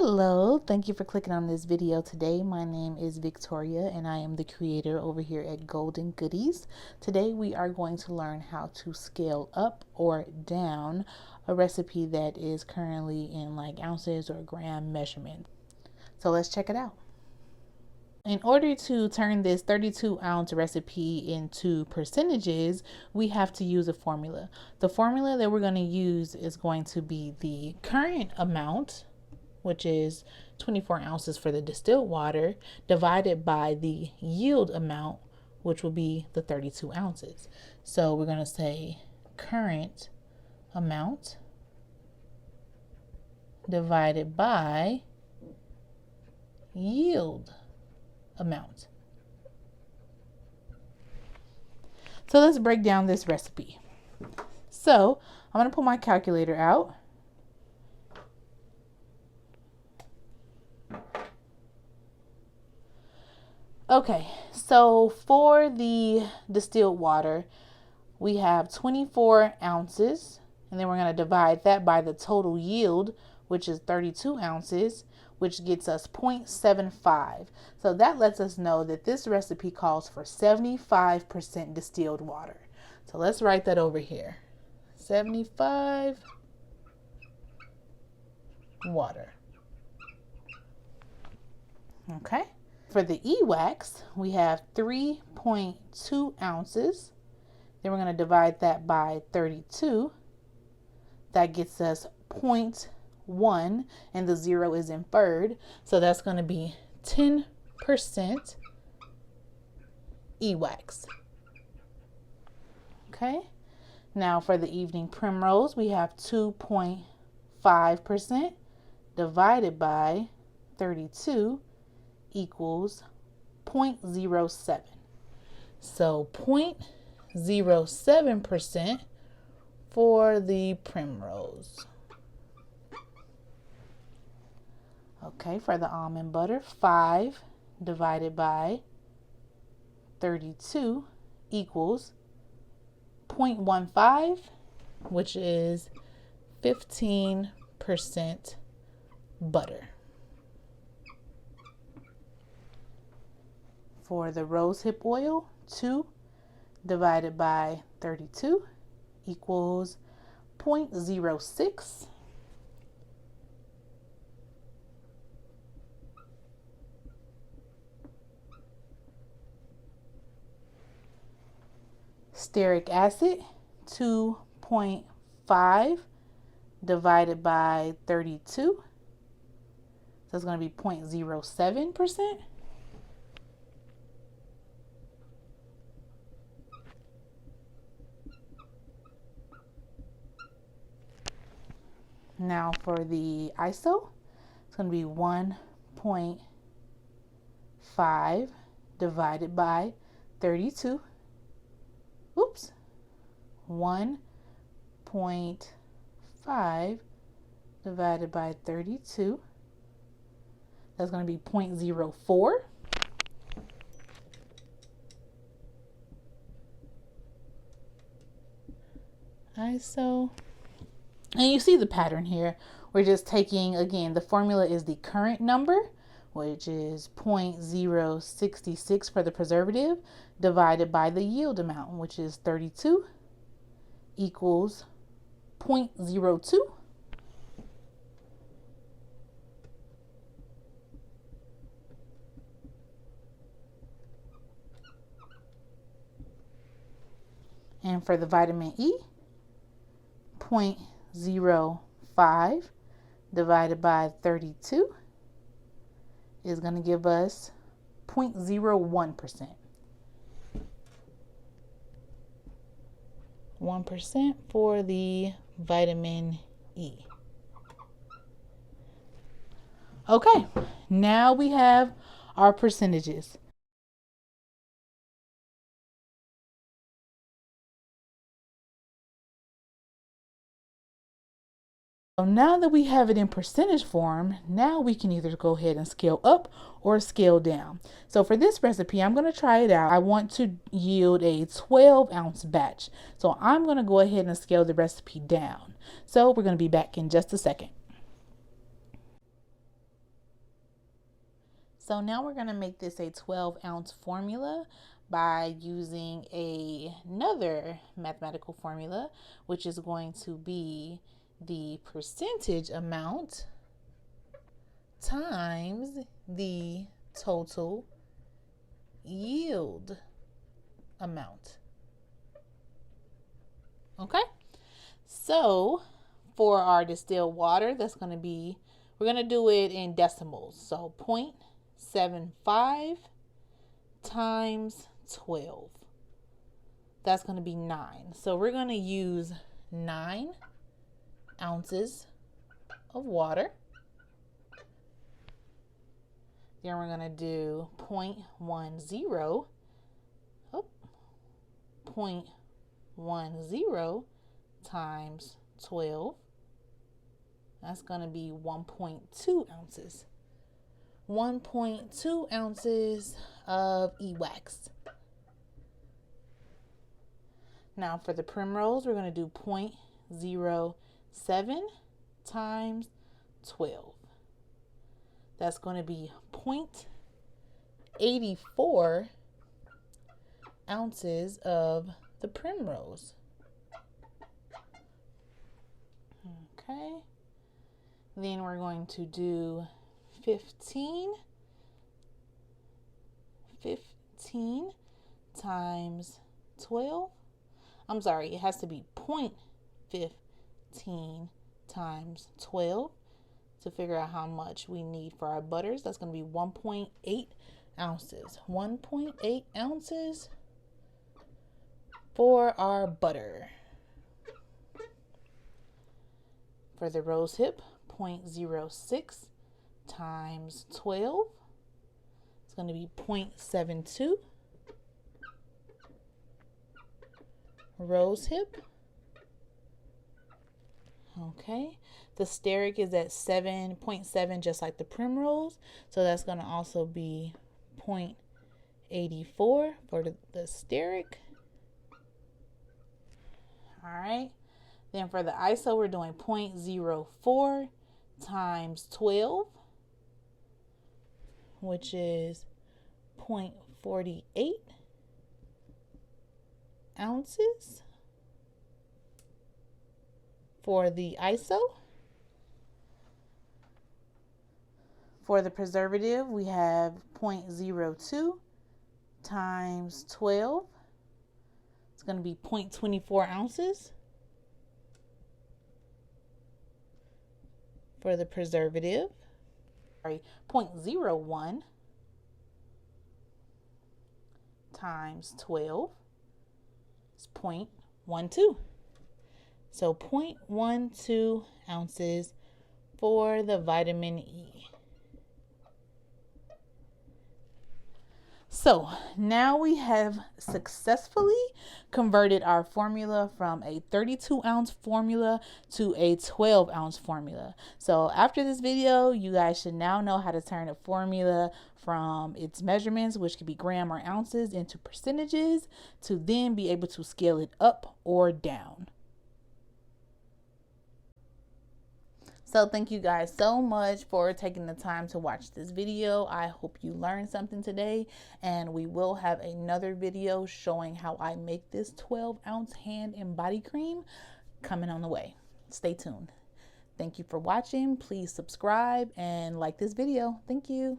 Hello, thank you for clicking on this video today. My name is Victoria and I am the creator over here at Golden Goodies. Today we are going to learn how to scale up or down a recipe that is currently in like ounces or gram measurement. So let's check it out. In order to turn this 32-ounce recipe into percentages, we have to use a formula. The formula that we're going to use is going to be the current amount, which is 24 ounces for the distilled water, divided by the yield amount, which will be the 32 ounces. So we're going to say current amount divided by yield amount. So let's break down this recipe. So I'm going to pull my calculator out. Okay, so for the distilled water, we have 24 ounces, and then we're going to divide that by the total yield, which is 32 ounces, which gets us 0.75. So that lets us know that this recipe calls for 75% distilled water. So let's write that over here. 75 water. Okay. For the e-wax, we have 3.2 ounces. Then we're going to divide that by 32. That gets us 0.1, and the 0 is inferred. So that's going to be 10% e-wax. Okay. Now for the evening primrose, we have 2.5% divided by 32 equals 0.07. So 0.07% for the primrose. Okay, for the almond butter, 5 divided by 32 equals 0.15, which is 15% butter. For the rosehip oil, 2 divided by 32 equals 0.06. Stearic acid, 2.5 divided by 32. So it's going to be 0.07%. Now for the ISO, it's going to be 1.5 divided by 32. Oops. 1.5 divided by 32. That's going to be 0.04. ISO. And you see the pattern here. We're just taking, again, the formula is the current number, which is 0.066 for the preservative, divided by the yield amount, which is 32, equals 0.02. And for the vitamin E, 0.05 divided by 32 is going to give us 0.01%. 1% for the vitamin E. Okay, now we have our percentages. So now that we have it in percentage form, now we can either go ahead and scale up or scale down. So for this recipe, I'm going to try it out. I want to yield a 12-ounce batch. So I'm going to go ahead and scale the recipe down. So we're going to be back in just a second. So now we're going to make this a 12-ounce formula by using another mathematical formula, which is going to be the percentage amount times the total yield amount. Okay, so for our distilled water, that's going to be, we're going to do it in decimals. So 0.75 times 12. That's going to be 9. So we're going to use 9 ounces of water. Then we're going to do 0.10 times 12. That's going to be 1.2 ounces. 1.2 ounces of e-wax. Now for the primrose, we're going to do 0.07 times 12. That's going to be 0.84 ounces of the primrose. Okay. Then we're going to do 15 times 12. I'm sorry, it has to be 0.15 times 12 to figure out how much we need for our butters. That's going to be 1.8 ounces. 1.8 ounces for our butter. For the rose hip, 0.06 times 12. It's going to be 0.72. Rose hip. Okay. The steric is at 7.7, just like the primrose. So that's going to also be 0.84 for the steric. All right. Then for the ISO, we're doing 0.04 times 12, which is 0.48 ounces for the ISO. For the preservative, we have 0.02 times 12. It's going to be 0.24 ounces for the preservative. Sorry, 0.01 times 12 is 0.12. So 0.12 ounces for the vitamin E. So now we have successfully converted our formula from a 32-ounce formula to a 12-ounce formula. So after this video, you guys should now know how to turn a formula from its measurements, which could be gram or ounces, into percentages, to then be able to scale it up or down. So thank you guys so much for taking the time to watch this video. I hope you learned something today, and we will have another video showing how I make this 12-ounce hand and body cream coming on the way. Stay tuned. Thank you for watching. Please subscribe and like this video. Thank you.